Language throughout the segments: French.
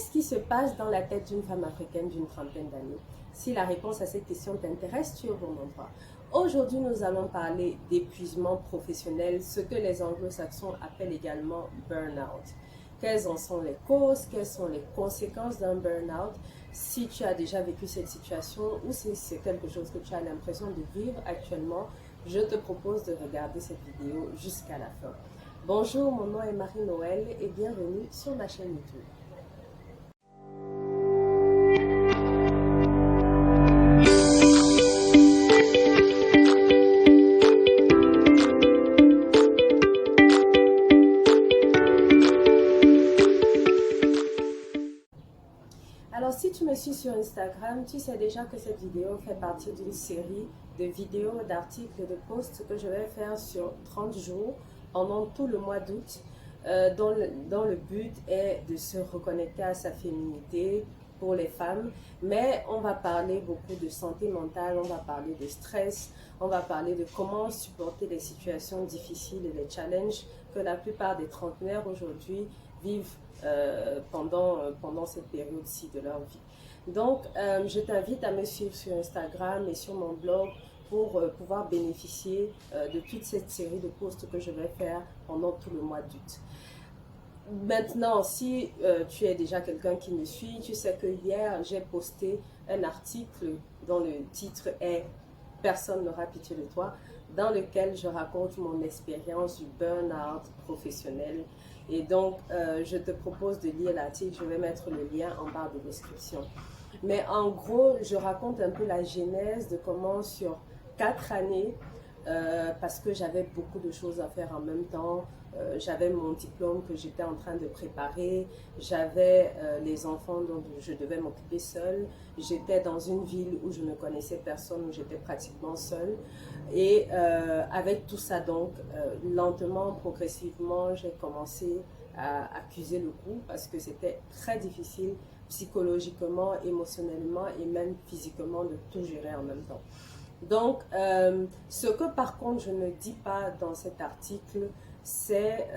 Qu'est-ce qui se passe dans la tête d'une femme africaine d'une trentaine d'années? Si la réponse à cette question t'intéresse, tu es au bon endroit. Aujourd'hui, nous allons parler d'épuisement professionnel, ce que les anglo-saxons appellent également burn-out. Quelles en sont les causes, quelles sont les conséquences d'un burn-out? Si tu as déjà vécu cette situation ou si c'est quelque chose que tu as l'impression de vivre actuellement, je te propose de regarder cette vidéo jusqu'à la fin. Bonjour, mon nom est Marie-Noël et bienvenue sur ma chaîne YouTube. Alors, si tu me suis sur Instagram, tu sais déjà que cette vidéo fait partie d'une série de vidéos, d'articles, de posts que je vais faire sur 30 jours pendant tout le mois d'août, dont le but est de se reconnecter à sa féminité pour les femmes. Mais on va parler beaucoup de santé mentale, on va parler de stress, on va parler de comment supporter les situations difficiles et les challenges que la plupart des trentenaires aujourd'hui vivent pendant cette période-ci de leur vie. Donc, je t'invite à me suivre sur Instagram et sur mon blog pour pouvoir bénéficier de toute cette série de posts que je vais faire pendant tout le mois d'août. Maintenant, si tu es déjà quelqu'un qui me suit, tu sais que hier, j'ai posté un article dont le titre est « Personne n'aura pitié de toi », dans lequel je raconte mon expérience du burn-out professionnel. Et donc, je te propose de lire l'article, je vais mettre le lien en barre de description. Mais en gros, je raconte un peu la genèse de comment sur 4 années, parce que j'avais beaucoup de choses à faire en même temps, j'avais mon diplôme que j'étais en train de préparer, j'avais les enfants dont je devais m'occuper seule, j'étais dans une ville où je ne connaissais personne, où j'étais pratiquement seule. Et avec tout ça, donc, lentement, progressivement, j'ai commencé à accuser le coup parce que c'était très difficile psychologiquement, émotionnellement et même physiquement de tout gérer en même temps. Donc, ce que par contre je ne dis pas dans cet article, c'est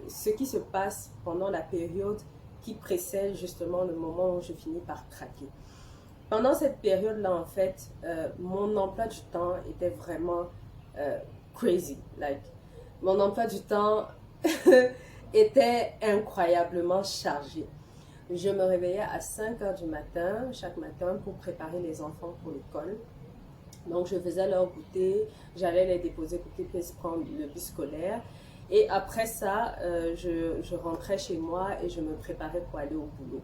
ce qui se passe pendant la période qui précède justement le moment où je finis par craquer. Pendant cette période-là, en fait, mon emploi du temps était vraiment crazy. Like, mon emploi du temps était incroyablement chargé. Je me réveillais à 5 heures du matin, chaque matin, pour préparer les enfants pour l'école. Donc, je faisais leur goûter, j'allais les déposer pour qu'ils puissent prendre le bus scolaire. Et après ça, je rentrais chez moi et je me préparais pour aller au boulot.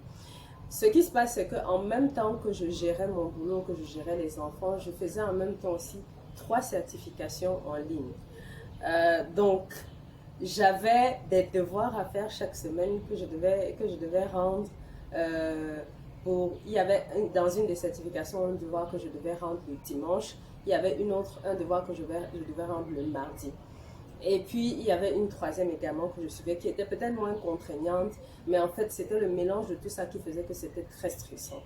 Ce qui se passe, c'est qu'en même temps que je gérais mon boulot, que je gérais les enfants, je faisais en même temps aussi 3 certifications en ligne. Donc, j'avais des devoirs à faire chaque semaine que je devais rendre. Il y avait dans une des certifications un devoir que je devais rendre le dimanche. Il y avait un devoir que je devais rendre le mardi. Et puis, il y avait une troisième également que je suivais qui était peut-être moins contraignante, mais en fait, c'était le mélange de tout ça qui faisait que c'était très stressant.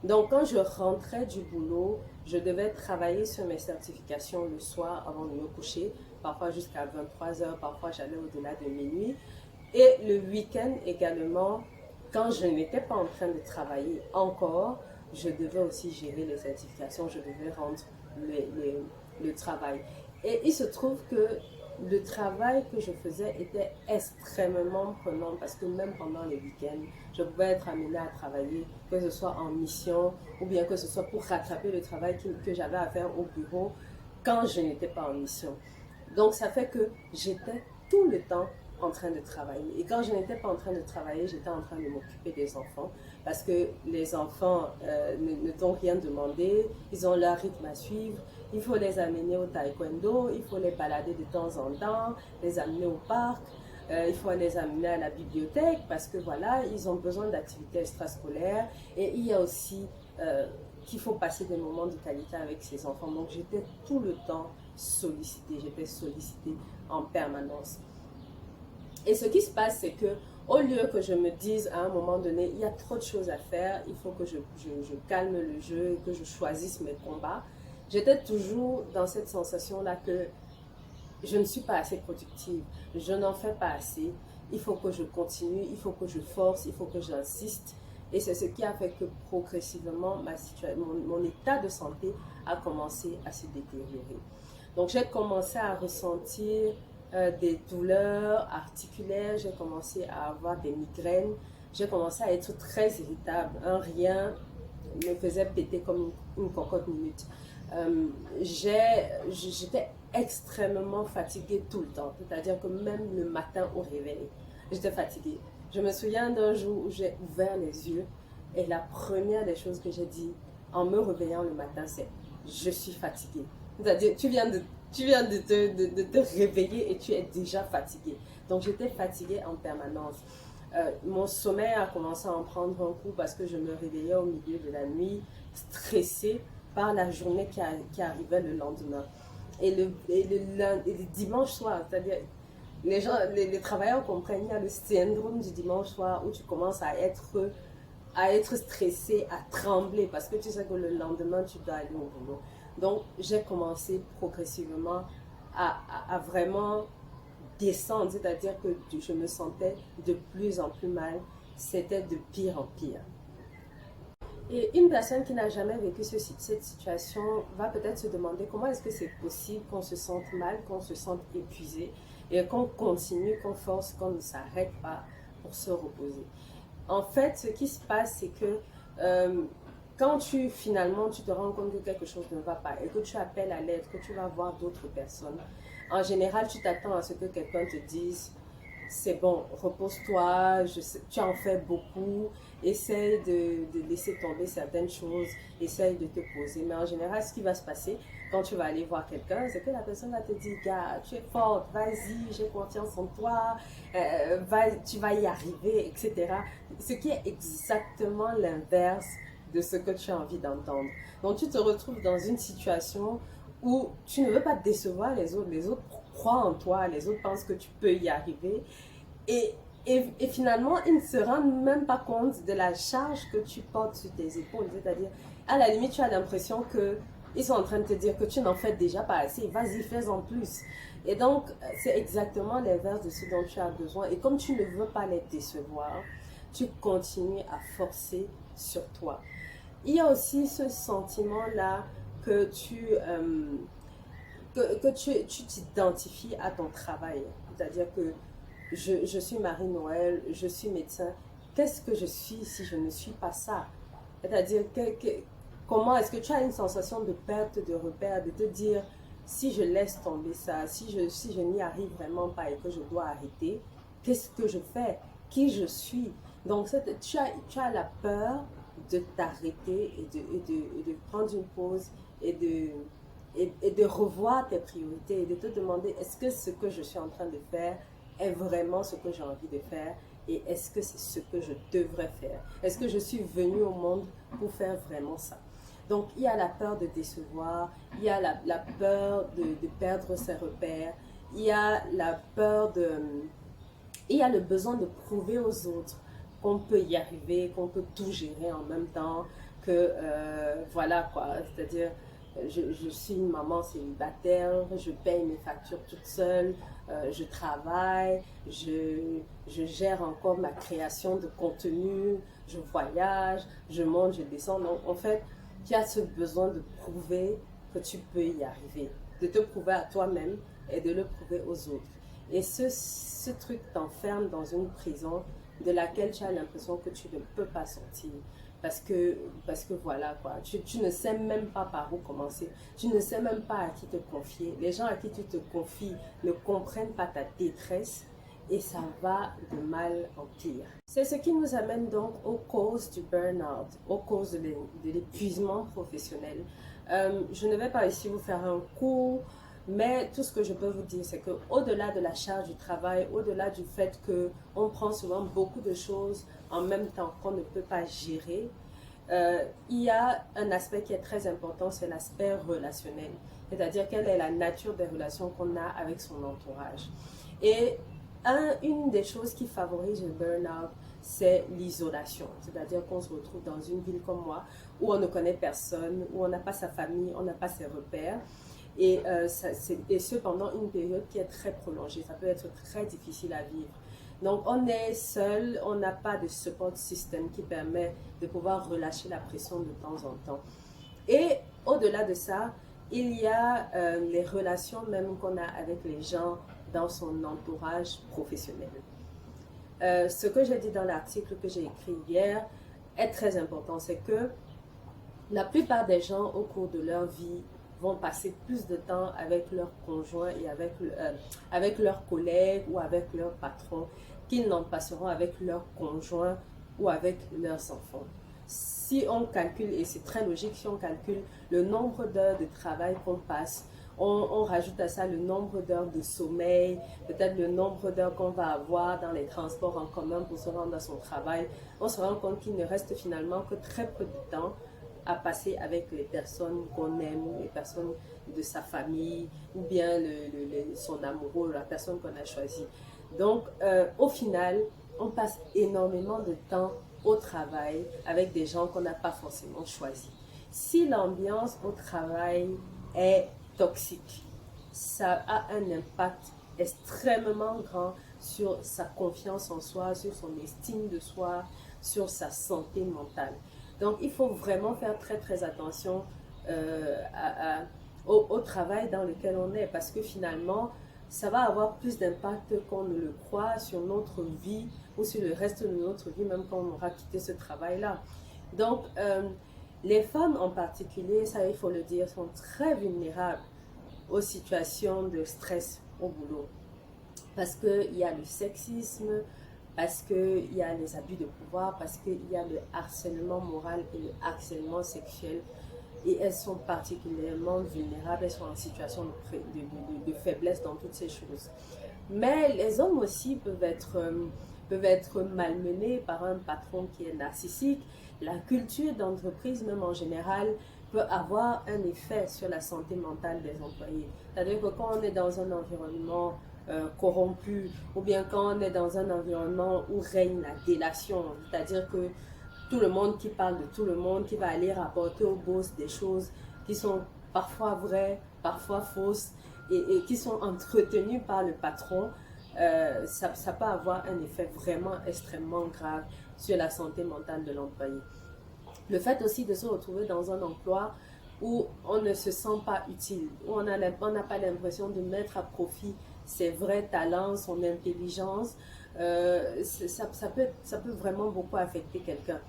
Donc, quand je rentrais du boulot, je devais travailler sur mes certifications le soir avant de me coucher, parfois jusqu'à 23 heures, parfois j'allais au-delà de minuit. Et le week-end également, quand je n'étais pas en train de travailler encore, je devais aussi gérer les certifications, je devais rendre le travail. Et il se trouve que le travail que je faisais était extrêmement prenant parce que même pendant les week-ends, je pouvais être amenée à travailler, que ce soit en mission ou bien que ce soit pour rattraper le travail que j'avais à faire au bureau quand je n'étais pas en mission. Donc ça fait que j'étais tout le temps en train de travailler. Et quand je n'étais pas en train de travailler, j'étais en train de m'occuper des enfants parce que les enfants ne t'ont rien demandé, ils ont leur rythme à suivre. Il faut les amener au taekwondo, il faut les balader de temps en temps, les amener au parc, il faut les amener à la bibliothèque parce que voilà, ils ont besoin d'activités extrascolaires. Et il y a aussi qu'il faut passer des moments de qualité avec ces enfants. Donc j'étais tout le temps sollicitée, j'étais sollicitée en permanence. Et ce qui se passe, c'est que au lieu que je me dise à un moment donné, il y a trop de choses à faire, il faut que je calme le jeu, que je choisisse mes combats, j'étais toujours dans cette sensation-là que je ne suis pas assez productive, je n'en fais pas assez. il faut que je continue, il faut que je force, il faut que j'insiste. Et c'est ce qui a fait que progressivement, mon état de santé a commencé à se détériorer. Donc j'ai commencé à ressentir des douleurs articulaires, j'ai commencé à avoir des migraines, j'ai commencé à être très irritable. Un rien me faisait péter comme une cocotte minute. J'étais extrêmement fatiguée tout le temps, c'est-à-dire que même le matin au réveil, j'étais fatiguée. Je me souviens d'un jour où j'ai ouvert les yeux et la première des choses que j'ai dit en me réveillant le matin, c'est je suis fatiguée. C'est-à-dire, de te réveiller et tu es déjà fatiguée. Donc, j'étais fatiguée en permanence. Mon sommeil a commencé à en prendre un coup parce que je me réveillais au milieu de la nuit, stressée par la journée qui arrivait le lendemain. Et le dimanche soir, c'est-à-dire, les travailleurs comprennent, il y a le syndrome du dimanche soir où tu commences à être stressé, à trembler parce que tu sais que le lendemain, tu dois aller au boulot. Donc, j'ai commencé progressivement à vraiment descendre, c'est-à-dire que je me sentais de plus en plus mal. C'était de pire en pire. Et une personne qui n'a jamais vécu cette situation va peut-être se demander comment est-ce que c'est possible qu'on se sente mal, qu'on se sente épuisé et qu'on continue, qu'on force, qu'on ne s'arrête pas pour se reposer. En fait, ce qui se passe, c'est que quand finalement tu te rends compte que quelque chose ne va pas et que tu appelles à l'aide, que tu vas voir d'autres personnes, en général, tu t'attends à ce que quelqu'un te dise c'est bon, repose-toi, tu en fais beaucoup, essaye de laisser tomber certaines choses, essaye de te poser. Mais en général, ce qui va se passer quand tu vas aller voir quelqu'un, c'est que la personne va te dire, gars, tu es forte, vas-y, j'ai confiance en toi, tu vas y arriver, etc. Ce qui est exactement l'inverse de ce que tu as envie d'entendre. Donc tu te retrouves dans une situation où tu ne veux pas décevoir les autres croient en toi, les autres pensent que tu peux y arriver et, et finalement ils ne se rendent même pas compte de la charge que tu portes sur tes épaules, c'est-à-dire à la limite tu as l'impression que ils sont en train de te dire que tu n'en fais déjà pas assez, vas-y fais-en plus. Et donc c'est exactement l'inverse de ce dont tu as besoin et comme tu ne veux pas les décevoir, tu continues à forcer sur toi. Il y a aussi ce sentiment-là que tu t'identifies à ton travail. C'est-à-dire que je suis Marie-Noël, je suis médecin. Qu'est-ce que je suis si je ne suis pas ça? C'est-à-dire, comment est-ce que tu as une sensation de perte de repère, de te dire, si je laisse tomber ça, si je n'y arrive vraiment pas et que je dois arrêter, qu'est-ce que je fais? Qui je suis? Donc, tu as la peur de t'arrêter et de prendre une pause et de revoir tes priorités et de te demander est-ce que ce que je suis en train de faire est vraiment ce que j'ai envie de faire et est-ce que c'est ce que je devrais faire? Est-ce que je suis venue au monde pour faire vraiment ça? Donc, il y a la peur de décevoir, il y a la peur de perdre ses repères, il y a la peur il y a le besoin de prouver aux autres qu'on peut y arriver, qu'on peut tout gérer en même temps, que voilà quoi, c'est-à-dire je suis une maman célibataire, je paye mes factures toute seule, je travaille, je gère encore ma création de contenu, je voyage, je monte, je descends. Donc en fait, tu as ce besoin de prouver que tu peux y arriver, de te prouver à toi-même et de le prouver aux autres. Et ce truc t'enferme dans une prison de laquelle tu as l'impression que tu ne peux pas sortir. Parce que voilà quoi, tu ne sais même pas par où commencer, tu ne sais même pas à qui te confier. Les gens à qui tu te confies ne comprennent pas ta détresse et ça va de mal en pire. C'est ce qui nous amène donc aux causes du burn-out, aux causes de l'épuisement professionnel. Je ne vais pas ici vous faire un cours, mais tout ce que je peux vous dire, c'est qu'au-delà de la charge du travail, au-delà du fait qu'on prend souvent beaucoup de choses en même temps qu'on ne peut pas gérer, il y a un aspect qui est très important, c'est l'aspect relationnel. C'est-à-dire quelle est la nature des relations qu'on a avec son entourage. Et une des choses qui favorise le burn-out, c'est l'isolation. C'est-à-dire qu'on se retrouve dans une ville comme moi, où on ne connaît personne, où on n'a pas sa famille, on n'a pas ses repères. Et ce pendant une période qui est très prolongée. Ça peut être très difficile à vivre. Donc, on est seul, on n'a pas de support system qui permet de pouvoir relâcher la pression de temps en temps. Et au-delà de ça, il y a les relations même qu'on a avec les gens dans son entourage professionnel. Ce que j'ai dit dans l'article que j'ai écrit hier est très important, c'est que la plupart des gens au cours de leur vie vont passer plus de temps avec leur conjoint et avec leurs collègues ou avec leurs patrons qu'ils n'en passeront avec leurs conjoints ou avec leurs enfants. Si on calcule, et c'est très logique, si on calcule le nombre d'heures de travail qu'on passe, on rajoute à ça le nombre d'heures de sommeil, peut-être le nombre d'heures qu'on va avoir dans les transports en commun pour se rendre à son travail, on se rend compte qu'il ne reste finalement que très peu de temps à passer avec les personnes qu'on aime, les personnes de sa famille, ou bien son amoureux, la personne qu'on a choisie. Donc, au final, on passe énormément de temps au travail avec des gens qu'on n'a pas forcément choisis. Si l'ambiance au travail est toxique, ça a un impact extrêmement grand sur sa confiance en soi, sur son estime de soi, sur sa santé mentale. Donc, il faut vraiment faire très, très attention au travail dans lequel on est parce que finalement, ça va avoir plus d'impact qu'on ne le croit sur notre vie ou sur le reste de notre vie, même quand on aura quitté ce travail-là. Donc, les femmes en particulier, ça il faut le dire, sont très vulnérables aux situations de stress au boulot. Parce qu'il y a le sexisme, parce qu'il y a les abus de pouvoir, parce qu'il y a le harcèlement moral et le harcèlement sexuel. Et elles sont particulièrement vulnérables, elles sont en situation de faiblesse dans toutes ces choses. Mais les hommes aussi peuvent être malmenés par un patron qui est narcissique. La culture d'entreprise, même en général, peut avoir un effet sur la santé mentale des employés. C'est-à-dire que quand on est dans un environnement corrompu, ou bien quand on est dans un environnement où règne la délation, c'est-à-dire que tout le monde qui parle de tout le monde, qui va aller rapporter au boss des choses qui sont parfois vraies, parfois fausses, et qui sont entretenues par le patron, ça peut avoir un effet vraiment extrêmement grave sur la santé mentale de l'employé. Le fait aussi de se retrouver dans un emploi où on ne se sent pas utile, où on n'a pas l'impression de mettre à profit ses vrais talents, son intelligence, ça peut vraiment beaucoup affecter quelqu'un.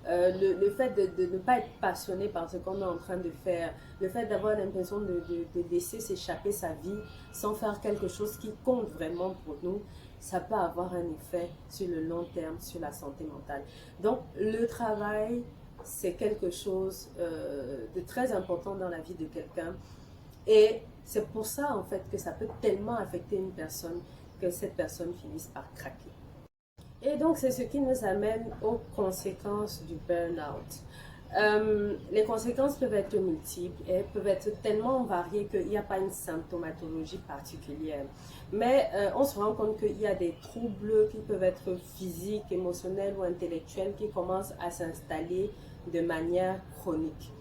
Le fait de ne pas être passionné par ce qu'on est en train de faire, le fait d'avoir l'impression de laisser s'échapper sa vie sans faire quelque chose qui compte vraiment pour nous, ça peut avoir un effet sur le long terme, sur la santé mentale. Donc, le travail, c'est quelque chose de très important dans la vie de quelqu'un. Et c'est pour ça, en fait, que ça peut tellement affecter une personne que cette personne finisse par craquer. Et donc, c'est ce qui nous amène aux conséquences du burn-out. Les conséquences peuvent être multiples et peuvent être tellement variées qu'il n'y a pas une symptomatologie particulière. Mais on se rend compte qu'il y a des troubles qui peuvent être physiques, émotionnels ou intellectuels qui commencent à s'installer de manière chronique.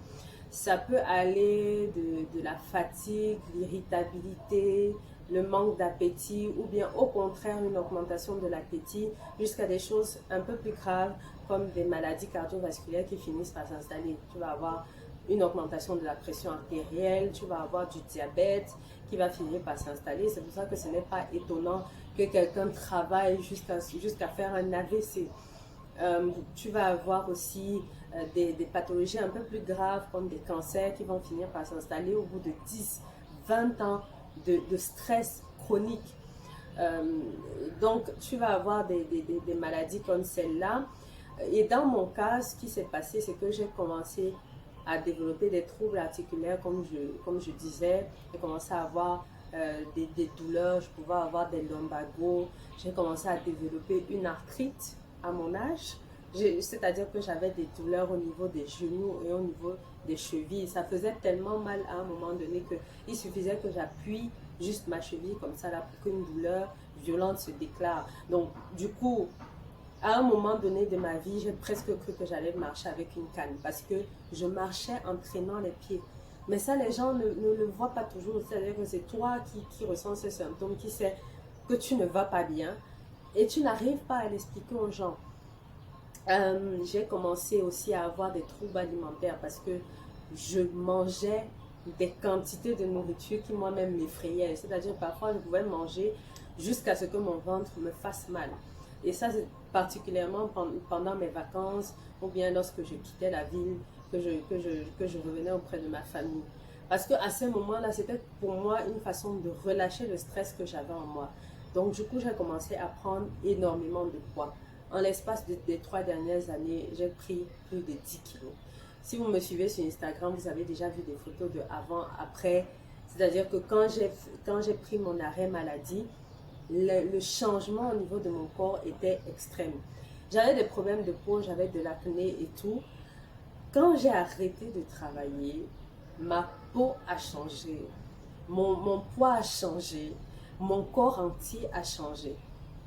Ça peut aller de la fatigue, l'irritabilité, le manque d'appétit ou bien au contraire une augmentation de l'appétit jusqu'à des choses un peu plus graves comme des maladies cardiovasculaires qui finissent par s'installer. Tu vas avoir une augmentation de la pression artérielle, tu vas avoir du diabète qui va finir par s'installer. C'est pour ça que ce n'est pas étonnant que quelqu'un travaille jusqu'à faire un AVC. Tu vas avoir aussi des pathologies un peu plus graves comme des cancers qui vont finir par s'installer au bout de 10, 20 ans de stress chronique. Donc, tu vas avoir des maladies comme celle-là. Et dans mon cas, ce qui s'est passé, c'est que j'ai commencé à développer des troubles articulaires, comme je disais. J'ai commencé à avoir des douleurs, je pouvais avoir des lumbagos. J'ai commencé à développer une arthrite à mon âge. C'est-à-dire que j'avais des douleurs au niveau des genoux et au niveau des chevilles. Ça faisait tellement mal à un moment donné qu'il suffisait que j'appuie juste ma cheville comme ça là pour qu'une douleur violente se déclare. Donc du coup, à un moment donné de ma vie, j'ai presque cru que j'allais marcher avec une canne parce que je marchais en traînant les pieds. Mais ça, les gens ne le voient pas toujours. C'est-à-dire que c'est toi qui ressens ces symptômes, qui sait que tu ne vas pas bien. et tu n'arrives pas à l'expliquer aux gens. J'ai commencé aussi à avoir des troubles alimentaires parce que je mangeais des quantités de nourriture qui moi-même m'effrayaient. C'est-à-dire parfois je pouvais manger jusqu'à ce que mon ventre me fasse mal. Et ça, c'est particulièrement pendant mes vacances ou bien lorsque je quittais la ville, que je revenais auprès de ma famille. Parce qu'à ce moment-là, c'était pour moi une façon de relâcher le stress que j'avais en moi. Donc, du coup, j'ai commencé à prendre énormément de poids. En l'espace des 3 dernières années, j'ai pris plus de 10 kilos. Si vous me suivez sur Instagram, vous avez déjà vu des photos de avant, après. C'est-à-dire que quand j'ai pris mon arrêt maladie, le changement au niveau de mon corps était extrême. J'avais des problèmes de peau, j'avais de l'acné et tout. Quand j'ai arrêté de travailler, ma peau a changé, mon poids a changé, mon corps entier a changé.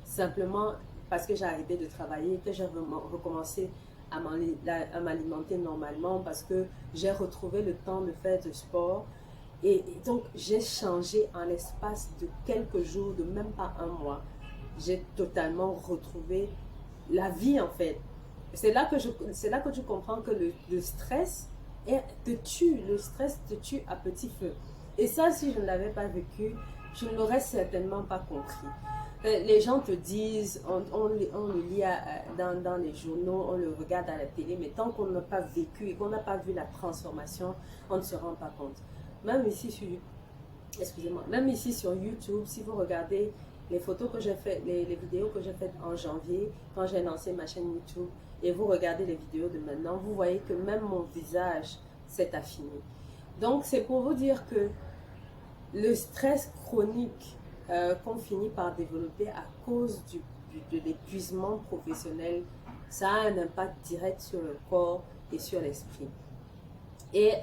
Simplement parce que j'ai arrêté de travailler, que j'ai recommencé à m'alimenter normalement, parce que j'ai retrouvé le temps de faire du sport. Et donc, j'ai changé en l'espace de quelques jours, de même pas un mois. J'ai totalement retrouvé la vie, en fait. C'est là que tu comprends que le stress te tue. Le stress te tue à petit feu. Et ça, si je ne l'avais pas vécu, je ne l'aurais certainement pas compris. Les gens te disent, on le lit dans les journaux, on le regarde à la télé, mais tant qu'on n'a pas vécu et qu'on n'a pas vu la transformation, on ne se rend pas compte. Même ici sur, excusez-moi, même ici sur YouTube, si vous regardez les photos que j'ai faites, les vidéos que j'ai faites en janvier, quand j'ai lancé ma chaîne YouTube, et vous regardez les vidéos de maintenant, vous voyez que même mon visage s'est affiné. Donc, c'est pour vous dire que le stress chronique qu'on finit par développer à cause de l'épuisement professionnel, ça a un impact direct sur le corps et sur l'esprit. Et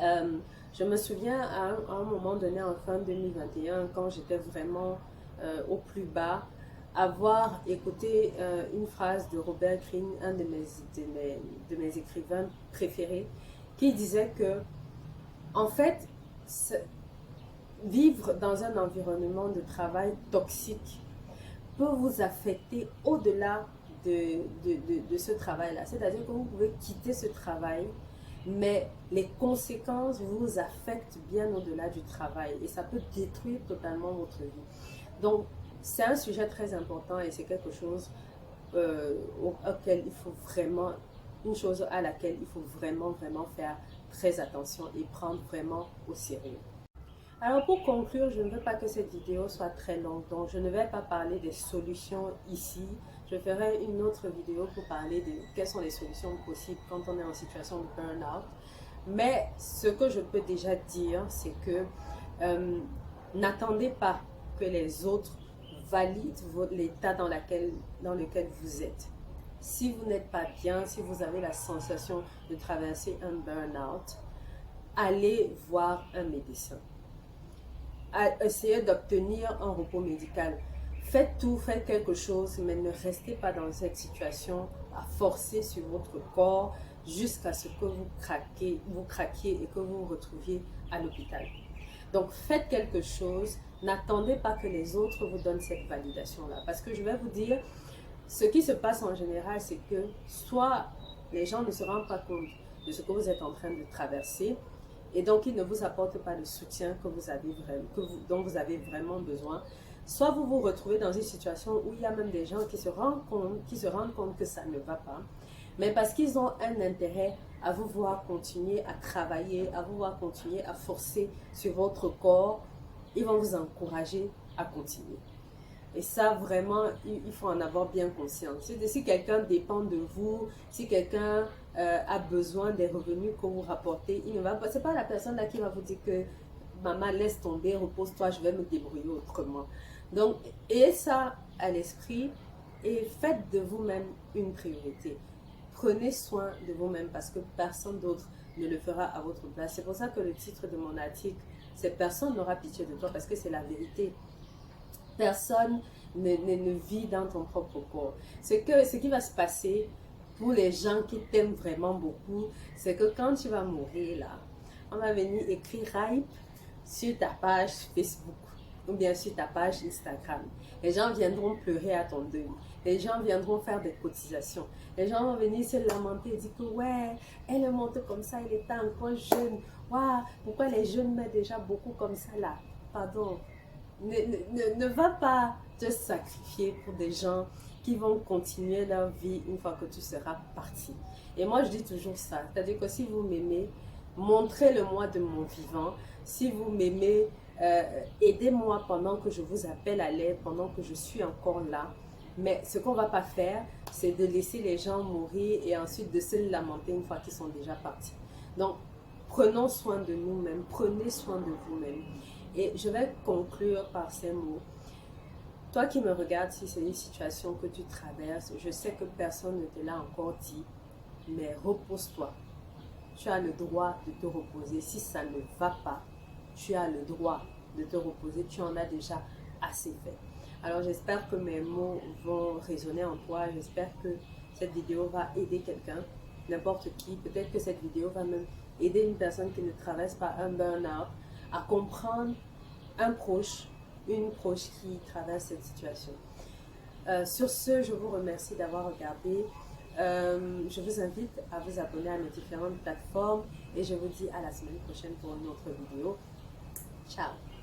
je me souviens à un moment donné en fin 2021, quand j'étais vraiment au plus bas, avoir écouté une phrase de Robert Greene, un de mes écrivains préférés, qui disait que, en fait, vivre dans un environnement de travail toxique peut vous affecter au-delà de ce travail-là. C'est-à-dire que vous pouvez quitter ce travail, mais les conséquences vous affectent bien au-delà du travail et ça peut détruire totalement votre vie. Donc, c'est un sujet très important et c'est quelque chose auquel il faut vraiment, une chose à laquelle il faut vraiment faire très attention et prendre vraiment au sérieux. Alors pour conclure, je ne veux pas que cette vidéo soit très longue, donc je ne vais pas parler des solutions ici. Je ferai une autre vidéo pour parler de quelles sont les solutions possibles quand on est en situation de burn-out. Mais ce que je peux déjà dire, c'est que n'attendez pas que les autres valident l'état dans lequel vous êtes. Si vous n'êtes pas bien, si vous avez la sensation de traverser un burn-out, allez voir un médecin. Essayez d'obtenir un repos médical. Faites tout, faites quelque chose, mais ne restez pas dans cette situation à forcer sur votre corps jusqu'à ce que vous craquiez et que vous vous retrouviez à l'hôpital. Donc faites quelque chose, n'attendez pas que les autres vous donnent cette validation-là. Parce que je vais vous dire, ce qui se passe en général, c'est que soit les gens ne se rendent pas compte de ce que vous êtes en train de traverser, et donc ils ne vous apportent pas le soutien dont vous avez vraiment besoin. Soit vous vous retrouvez dans une situation où il y a même des gens qui se rendent compte que ça ne va pas, mais parce qu'ils ont un intérêt à vous voir continuer à travailler, à vous voir continuer à forcer sur votre corps, ils vont vous encourager à continuer. Et ça, vraiment, il faut en avoir bien conscience. Si quelqu'un dépend de vous, si quelqu'un a besoin des revenus que vous rapportez, il ne va pas. C'est pas la personne là qui va vous dire que maman, laisse tomber, repose-toi, je vais me débrouiller autrement. Donc, ayez ça à l'esprit et faites de vous-même une priorité. Prenez soin de vous-même parce que personne d'autre ne le fera à votre place. C'est pour ça que le titre de mon article, c'est personne n'aura pitié de toi parce que c'est la vérité. Personne ne vit dans ton propre corps. Ce qui va se passer pour les gens qui t'aiment vraiment beaucoup, c'est que quand tu vas mourir là, on va venir écrire hype sur ta page Facebook. ou bien sur ta page Instagram. Les gens viendront pleurer à ton deuil. Les gens viendront faire des cotisations. Les gens vont venir se lamenter et dire que ouais, elle est montée comme ça, elle était encore jeune. Waouh, pourquoi les jeunes mettent déjà beaucoup comme ça là? Pardon. Ne va pas te sacrifier pour des gens qui vont continuer leur vie une fois que tu seras parti. Et moi, je dis toujours ça. C'est-à-dire que si vous m'aimez, montrez-le-moi de mon vivant. Si vous m'aimez, aidez-moi pendant que je vous appelle à l'aide, pendant que je suis encore là. Mais ce qu'on ne va pas faire, c'est de laisser les gens mourir et ensuite de se lamenter une fois qu'ils sont déjà partis. Donc, prenons soin de nous-mêmes, prenez soin de vous-même. Et je vais conclure par ces mots. Toi qui me regardes, si c'est une situation que tu traverses, je sais que personne ne te l'a encore dit, mais repose-toi. Tu as le droit de te reposer. Si ça ne va pas, tu as le droit de te reposer. Tu en as déjà assez fait. Alors j'espère que mes mots vont résonner en toi. J'espère que cette vidéo va aider quelqu'un, n'importe qui. Peut-être que cette vidéo va même aider une personne qui ne traverse pas un burn-out à comprendre un proche, une proche qui traverse cette situation. Sur ce, je vous remercie d'avoir regardé. Je vous invite à vous abonner à mes différentes plateformes et je vous dis à la semaine prochaine pour une autre vidéo. Ciao!